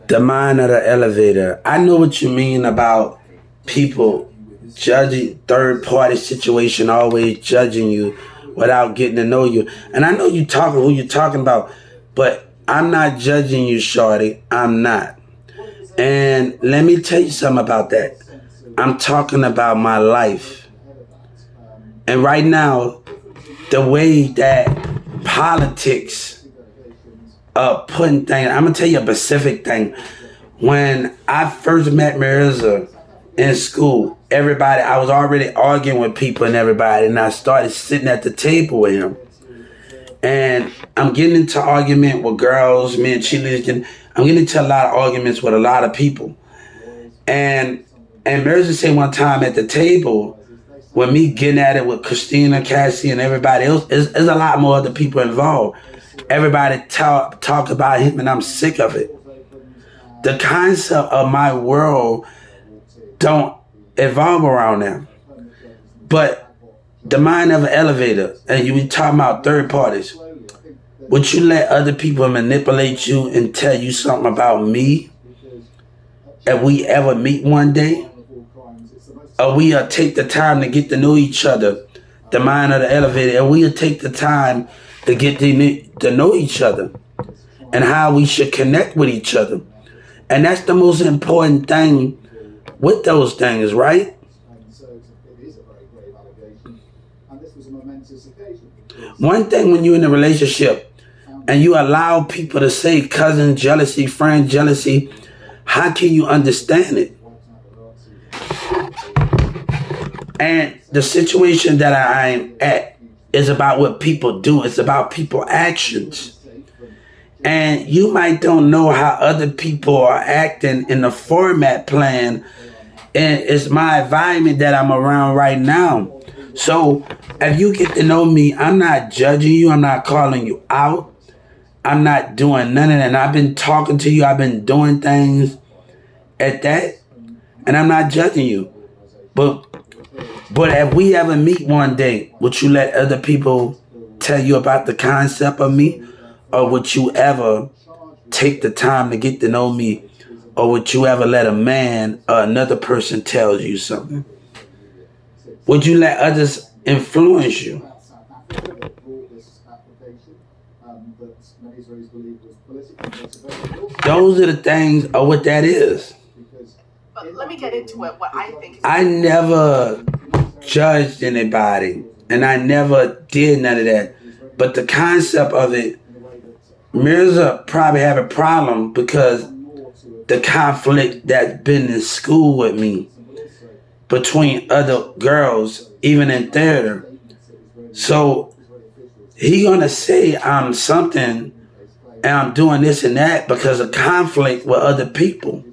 The mind of the elevator. I know what you mean about people judging third party situation, always judging you without getting to know you. And I know you talking who you talking about, but I'm not judging you, shorty. I'm not. And let me tell you something about that. I'm talking about my life. And right now, the way that politics putting things, I'm gonna tell you a specific thing. When I first met Marissa in school, I was already arguing with people and everybody, and I started sitting at the table with him. And I'm getting into argument with girls, men, cheerleaders. I'm getting into a lot of arguments with a lot of people. And Marissa said one time at the table, with me getting at it with Christina, Cassie, and everybody else, there's a lot more other people involved. Everybody talk about him, and I'm sick of it. The concept of my world don't evolve around them. But the mind of an elevator, and you be talking about third parties, would you let other people manipulate you and tell you something about me if we ever meet one day? Or we take the time to get to know each other, the mind of the elevator, and we'll take the time to get to know each other and how we should connect with each other. And that's the most important thing with those things, right? One thing when you're in a relationship and you allow people to say cousin jealousy, friend jealousy, how can you understand it? And the situation that I'm at is about what people do. It's about people's actions. And you might don't know how other people are acting in the format plan. And it's my environment that I'm around right now. So if you get to know me, I'm not judging you. I'm not calling you out. I'm not doing none of that. And I've been talking to you. I've been doing things at that. And I'm not judging you. But if we ever meet one day, would you let other people tell you about the concept of me? Or would you ever take the time to get to know me? Or would you ever let a man or another person tell you something? Would you let others influence you? Those are the things of what that is. But let me get into it. What I think. I never judged anybody, and I never did none of that. But the concept of it, Mirza probably have a problem because the conflict that's been in school with me between other girls, even in theater. So he gonna say I'm something and I'm doing this and that because of conflict with other people.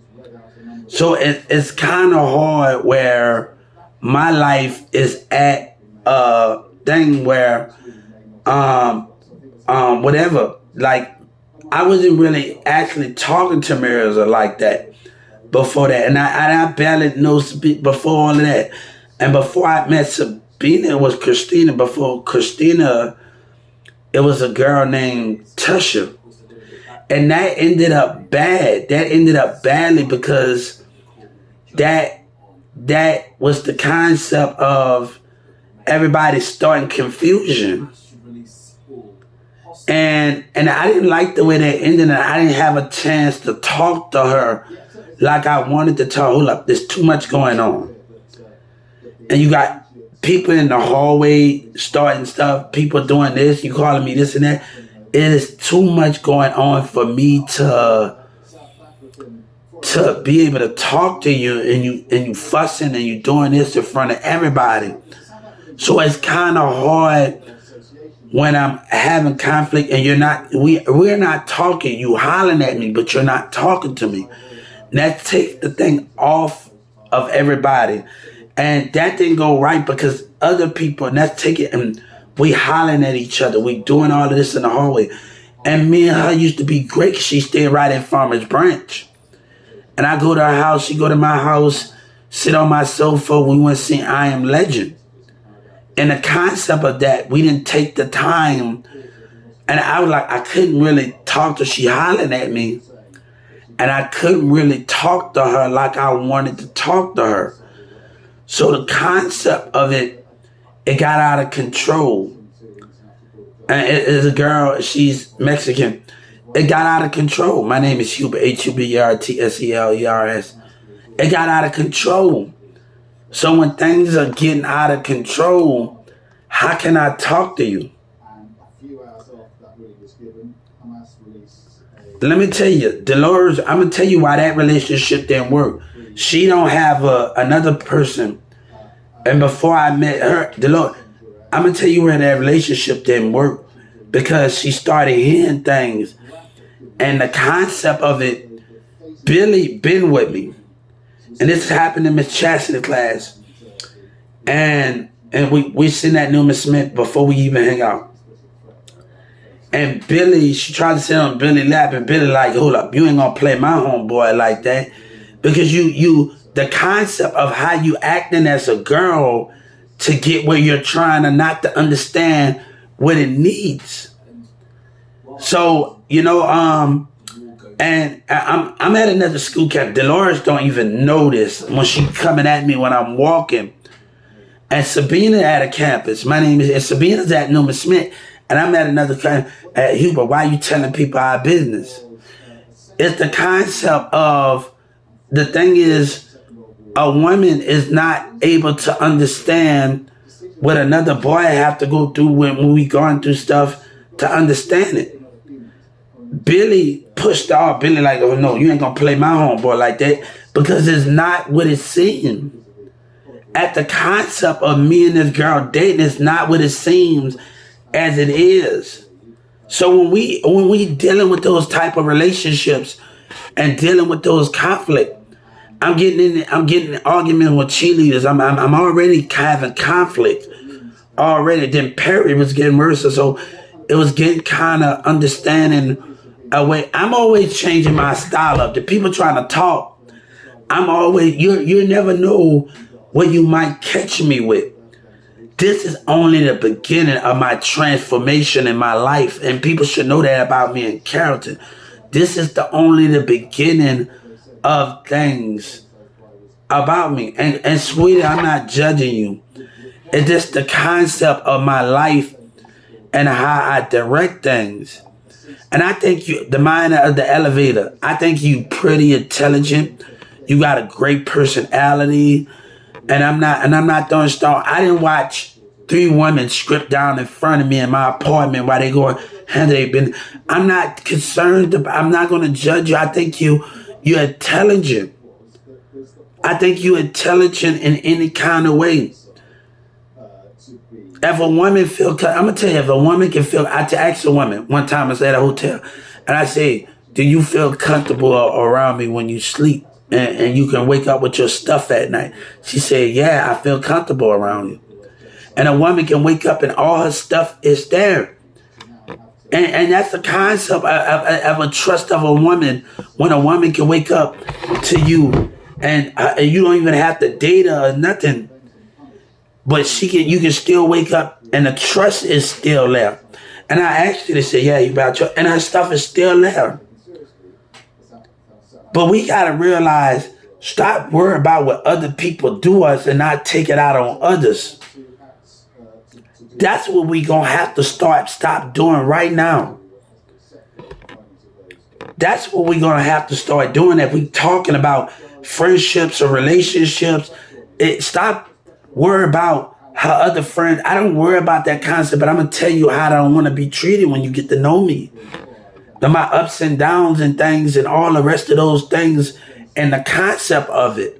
So it's kind of hard where my life is at a thing where whatever, like I wasn't really actually talking to Mirza like that before that, and I barely know before all of that, and before I met Sabina, it was Christina. Before Christina, it was a girl named Tusha, and that ended up bad. That ended up badly because that was the concept of everybody starting confusion. And I didn't like the way that ended, and I didn't have a chance to talk to her like I wanted to talk. Hold up, there's too much going on. And you got people in the hallway starting stuff, people doing this, you calling me this and that. It is too much going on for me to be able to talk to you, and you fussing and you doing this in front of everybody. So it's kind of hard when I'm having conflict and we're not talking. You hollering at me, but you're not talking to me. And that takes the thing off of everybody. And that didn't go right because other people, and that's taking, and we hollering at each other. We doing all of this in the hallway. And me and her used to be great. She stayed right in Farmer's Branch. And I go to her house, she go to my house, sit on my sofa, we went to see I Am Legend. And the concept of that, we didn't take the time. And I was like, I couldn't really talk to her. She hollering at me. and I couldn't really talk to her like I wanted to talk to her. So the concept of it got out of control. And it is a girl, she's Mexican. It got out of control. My name is Hubert, HUBERTSELERS. It got out of control. So when things are getting out of control, how can I talk to you? Let me tell you, Dolores, I'm going to tell you why that relationship didn't work. She don't have another person. And before I met her, Dolores, I'm going to tell you where that relationship didn't work. Because she started hearing things. And the concept of it, Billy been with me. And this happened in Miss Chastity's class. And we sitting at Newman Smith before we even hang out. And Billy, she tried to sit on Billy's lap, and Billy like, hold up, you ain't gonna play my homeboy like that. Because the concept of how you acting as a girl to get where you're trying to not to understand what it needs. So, and I'm at another school camp. Dolores don't even know this when she coming at me when I'm walking. And Sabina at a campus. My name is Sabina's at Newman Smith. And I'm at another camp at Hubert. Why are you telling people our business? It's the concept of, the thing is, a woman is not able to understand what another boy have to go through when we going through stuff to understand it. Billy pushed off. Billy like, oh no, you ain't gonna play my homeboy like that, because it's not what it seems. At the concept of me and this girl dating, it's not what it seems as it is. So when we dealing with those type of relationships and dealing with those conflict, I'm getting in arguments with cheerleaders. I'm already having conflict already. Then Perry was getting worse, so it was getting kind of understanding away. I'm always changing my style up. The people trying to talk, I'm always, you never know what you might catch me with. This is only the beginning of my transformation in my life, and people should know that about me in character. This is only the beginning of things about me. And sweetie, I'm not judging you. It's just the concept of my life and how I direct things. And I think you, the mind of the elevator, I think you pretty intelligent. You got a great personality. And I'm not throwing stone. I didn't watch 3 women script down in front of me in my apartment while they go handle their business. I'm not concerned. I'm not going to judge you. I think you're intelligent. I think you're intelligent in any kind of way. If a woman feel, I'm going to tell you, if a woman can feel, I asked a woman one time, I was at a hotel, and I said, do you feel comfortable around me when you sleep? And you can wake up with your stuff at night. She said, yeah, I feel comfortable around you. And a woman can wake up and all her stuff is there. And that's the concept of a trust of a woman, when a woman can wake up to you and you don't even have to date her or nothing. But you can still wake up and the trust is still there. And I asked her to say, yeah, you about your, and her stuff is still there. But we got to realize, stop worrying about what other people do us and not take it out on others. That's what we going to have to stop doing right now. That's what we're going to have to start doing if we talking about friendships or relationships. Stop worrying about how other friends, I don't worry about that concept, but I'm going to tell you how I don't want to be treated when you get to know me. My ups and downs and things and all the rest of those things and the concept of it.